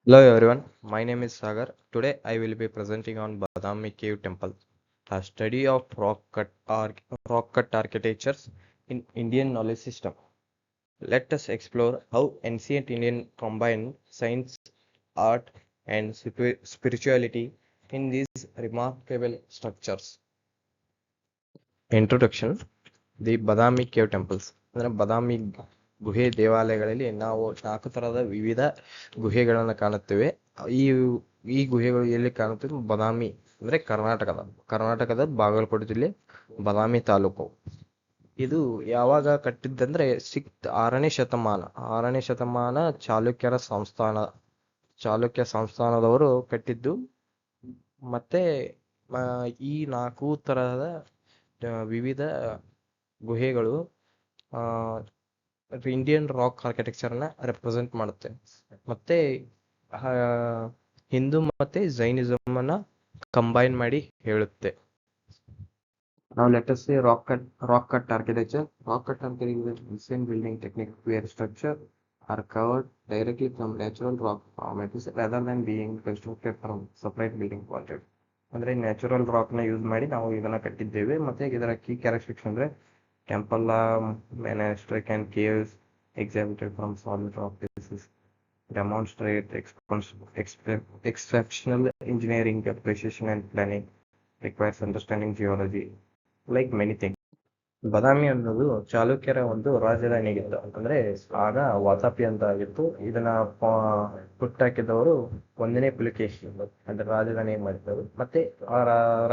Hello everyone, my name is Sagar. Today I will be presenting on Badami Cave Temple, a study of rock cut architectures in Indian knowledge system. Let us explore how ancient Indian combined science, art and spirituality in these remarkable structures. Introduction. The Badami cave temples ಅಂದ್ರೆ ಬದಾಮಿ ಗುಹೆ ದೇವಾಲಯಗಳಲ್ಲಿ ನಾವು 4 ತರಹದ ವಿವಿಧ ಗುಹೆಗಳನ್ನು ಕಾಣುತ್ತೇವೆ. ಈ ಈ ಗುಹೆಗಳು ಎಲ್ಲಿ ಕಾಣುತ್ತವೆ? ಬದಾಮಿ ಅಂದ್ರೆ ಕರ್ನಾಟಕದ ಬಾಗಲಕೋಟೆ ಜಿಲ್ಲೆ ಬದಾಮಿ ತಾಲೂಕು. ಇದು ಯಾವಾಗ ಕಟ್ಟಿದ್ದಂದ್ರೆ 6ನೇ ಶತಮಾನ ಚಾಲುಕ್ಯ ಸಂಸ್ಥಾನದವರು ಕಟ್ಟಿದ್ದು. ಮತ್ತೆ ಈ 4 ತರಹದ ವಿವಿಧ ಗುಹೆಗಳು ಇಂಡಿಯನ್ ರಾಕ್ ಆರ್ಕಿಟೆಕ್ಚರ್ನ ರೆಪ್ರೆಸೆಂಟ್ ಮಾಡುತ್ತೆ. ಮತ್ತೆ ಹಿಂದೂ ಮತ್ತೆ ಜೈನಿಸಮ್ ಅನ್ನ ಕಂಬೈನ್ ಮಾಡಿ ಹೇಳುತ್ತೆ. Now let us say rock cut architecture. Rock cut architecture is an ancient building technique where structure are covered directly from natural rock formations rather than being constructed from separate building project. ಅಂದ್ರೆ natural rock ನ use ಮಾಡಿ ನಾವು ಇದನ್ನ ಕಟ್ಟಿದ್ದೇವೆ. ಮತ್ತೆ ಇದರ key characteristics ಅಂದ್ರೆ temple, monastic and caves exhibited from solid rock pieces demonstrate exceptional engineering precision and planning requires understanding geology like many things. Badami ಅನ್ನೋದು ಚಾಲುಕ್ಯರ ಒಂದು ರಾಜಧಾನಿಯಾಗಿತ್ತು. ಅಂದ್ರೆ ಆಗ ವಾತಾಪಿ ಅಂತ ಆಗಿತ್ತು. ಇದನ್ನ ಹುಟ್ಟಾಕಿದವರು 1ನೇ ಪುಲಿಕೇಶಿ ಅಂದ್ರೆ ರಾಜಧಾನಿ ಮಾಡಿದ್ದವರು. ಮತ್ತೆ ಆ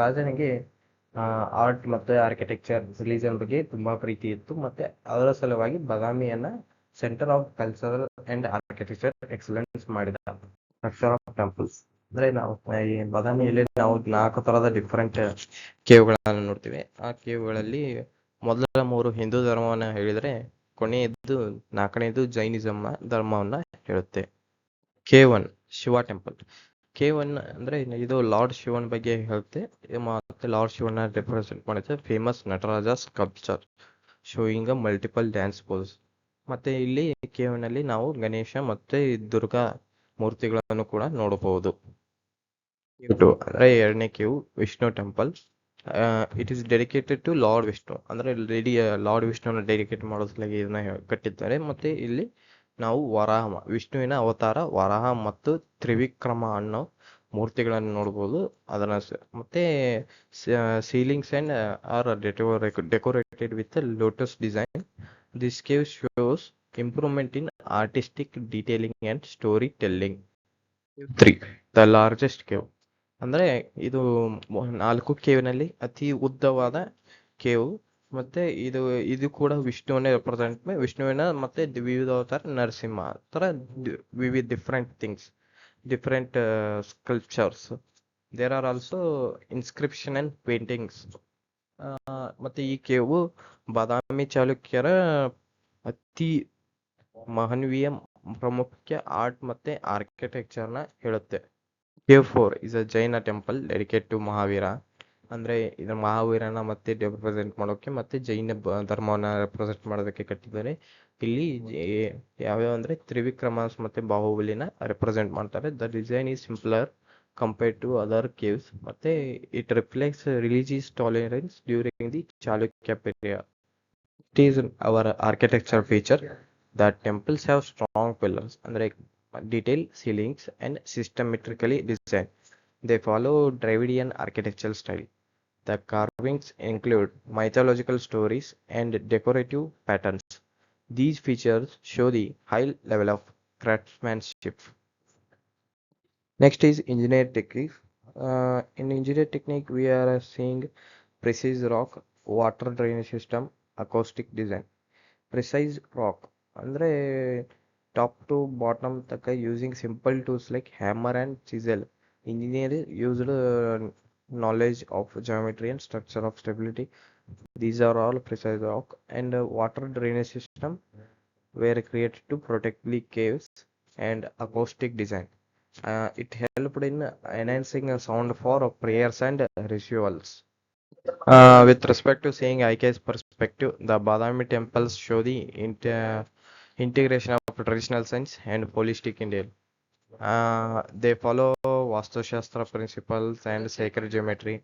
ರಾಜನಿಗೆ ಆರ್ಟ್ ಮತ್ತೆ ಆರ್ಕಿಟೆಕ್ಚರ್ ರಿಲಿಜನ್ ಬಗ್ಗೆ ತುಂಬಾ ಪ್ರೀತಿ ಇತ್ತು. ಮತ್ತೆ ಅದರ ಸಲುವಾಗಿ ಬದಾಮಿಯನ್ನ center of cultural and architecture excellence ಮಾಡಿದ. ಸ್ಟ್ರಕ್ಚರ್ ಆಫ್ ಟೆಂಪಲ್ಸ್ ಅಂದ್ರೆ ನಾವು ಈ ಬದಾಮಿಯಲ್ಲಿ ನಾವು 4 ತರಹದ ಡಿಫರೆಂಟ್ ಕೇವ್ಗಳನ್ನು ನೋಡ್ತೀವಿ. ಆ ಕೇವ್ಗಳಲ್ಲಿ ಮೊದಲ 3 ಹಿಂದೂ ಧರ್ಮವನ್ನ ಹೇಳಿದ್ರೆ ಕೊನೆಯದ್ದು 4ನೇದು ಜೈನಿಸಮ್ ಧರ್ಮವನ್ನ ಹೇಳುತ್ತೆ. K1 Shiva temple. K1 ಅಂದ್ರೆ ಇದು ಲಾರ್ಡ್ ಶಿವನ್ ಬಗ್ಗೆ ಹೇಳುತ್ತೆ. ಮತ್ತೆ ಲಾರ್ಡ್ ಶಿವನ್ ರೆಪ್ರೆಸೆಂಟ್ ಮಾಡುತ್ತೆ. Famous Nataraja sculpture showing a multiple dance pose. ಮತ್ತೆ ಇಲ್ಲಿ K1 ಅಲ್ಲಿ ನಾವು ಗಣೇಶ ಮತ್ತೆ ದುರ್ಗಾ ಮೂರ್ತಿಗಳನ್ನು ಕೂಡ ನೋಡಬಹುದು. ಅಂದ್ರೆ 2ನೇ cave Vishnu temple. It is dedicated to lord Vishnu. ಅಂದ್ರೆ ಲಾರ್ಡ್ ವಿಷ್ಣುನ ಡೆಡಿಕೇಟ್ ಮಾಡೋದ್ಲಾಗಿ ಇದನ್ನ ಕಟ್ಟಿದ್ದಾರೆ. ಮತ್ತೆ ಇಲ್ಲಿ ನಾವು ವಿಷ್ಣುವಿನ ಅವತಾರ ವರಾಹ ಮತ್ತು ತ್ರಿವಿಕ್ರಮ ಅನ್ನೋ ಮೂರ್ತಿಗಳನ್ನು ನೋಡಬಹುದು. ಅದನ್ನ ಮತ್ತೆ ceilings and are decorated with lotus design. This cave shows improvement in artistic detailing and story telling. 3 the largest cave. ಅಂದ್ರೆ ಇದು 4 ಕೇವ್ನಲ್ಲಿ ಅತಿ ಉದ್ದವಾದ ಕೇವ್. ಮತ್ತೆ ಇದು ಕೂಡ ವಿಷ್ಣುವನ್ನೇ ರೆಪ್ರೆಸೆಂಟ್ ವಿಷ್ಣುವಿನ ಮತ್ತೆ ವಿವಿಧ ಅವತಾರ ನರಸಿಂಹ ತರ ವಿವಿಧ different things, different sculptures. There are also inscription and paintings. ಮತ್ತೆ ಈ ಕೇವು ಬಾದಾಮಿ ಚಾಲುಕ್ಯರ ಅತಿ ಮಹನೀಯ ಪ್ರಮುಖ ಆರ್ಟ್ ಮತ್ತೆ ಆರ್ಕಿಟೆಕ್ಚರ್ನ ಹೇಳುತ್ತೆ. Cave 4 is a Jaina temple dedicated to Mahavira. ಅಂದ್ರೆ ಇದರ ಮಹಾವೀರನ ಮತ್ತೆ ರೆಪ್ರೆಸೆಂಟ್ ಮಾಡೋಕೆ ಮತ್ತೆ ಜೈನ ಧರ್ಮವನ್ನ ರೆಪ್ರೆಸೆಂಟ್ ಮಾಡೋದಕ್ಕೆ ಕಟ್ಟಿದ್ದಾರೆ. ಇಲ್ಲಿ ಯಾವ್ಯಾವ ಅಂದ್ರೆ ತ್ರಿವಿಕ್ರಮಸ್ ಮತ್ತೆ ಬಾಹುಬಲಿನ ರೆಪ್ರೆಸೆಂಟ್ ಮಾಡ್ತಾರೆ. The design is simpler compared to other caves. ಮತ್ತೆ it reflects religious tolerance during the Chalukya period. It is our architecture feature that temples have strong pillars ಅಂದ್ರೆ detailed ceilings and systematically designed. They follow Dravidian architectural style. The carvings include mythological stories and decorative patterns. These features show the high level of craftsmanship. Next is engineer technique. In engineer technique, we are seeing precise rock, water drainage system, acoustic design. Precise rock ಅಂದ್ರೆ top two bottom ತಕ್ಕ using simple tools like hammer and chisel. Engineer used knowledge of geometry and structure of stability. These are all precise rock. And water drainage system were created to protect the caves and acoustic design. It helped in enhancing sound for prayers and rituals. With respect to seeing IK's perspective, the Badami temples show the integration of traditional science and holistic India. They follow Vastu Shastra principles and sacred geometry.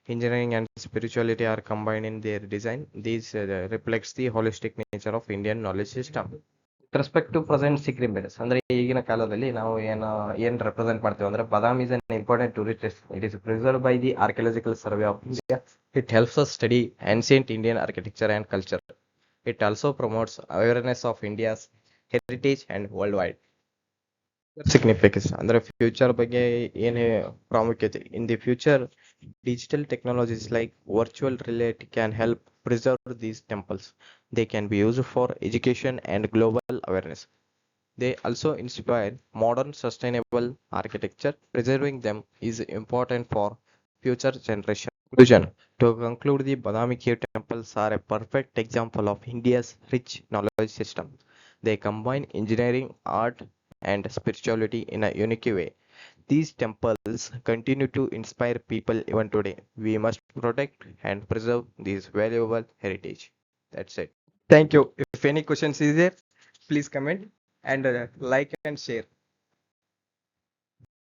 Engineering and spirituality are combined in their design. This reflects the holistic nature of Indian knowledge system. With respect to present significance, ಅಂದ್ರೆ ಈಗಿನ ಕಾಲದಲ್ಲಿ ನಾವು ಏನ್ represent ಮಾಡ್ತೀವಿ ಅಂದ್ರೆ ಬಾದಾಮಿ is an important tourist destination. It is preserved by the Archaeological Survey of India. It helps us study ancient Indian architecture and culture. It also promotes awareness of India's heritage and worldwide. Significance ಅಂದ್ರೆ future ಬಗ್ಗೆ ಏನು ಪ್ರಾಮುಖ್ಯತೆ in the future digital technologies like virtual reality can help preserve these temples. They can be used for education and global awareness. They also inspire modern sustainable architecture. Preserving them is important for future generation. Conclusion. To conclude, the Badami cave temples are a perfect example of India's rich knowledge system. They combine engineering, art, and spirituality in a unique way. These temples continue to inspire people even today. We must protect and preserve this valuable heritage. That's it. Thank you. If any questions is there, please comment and like and share.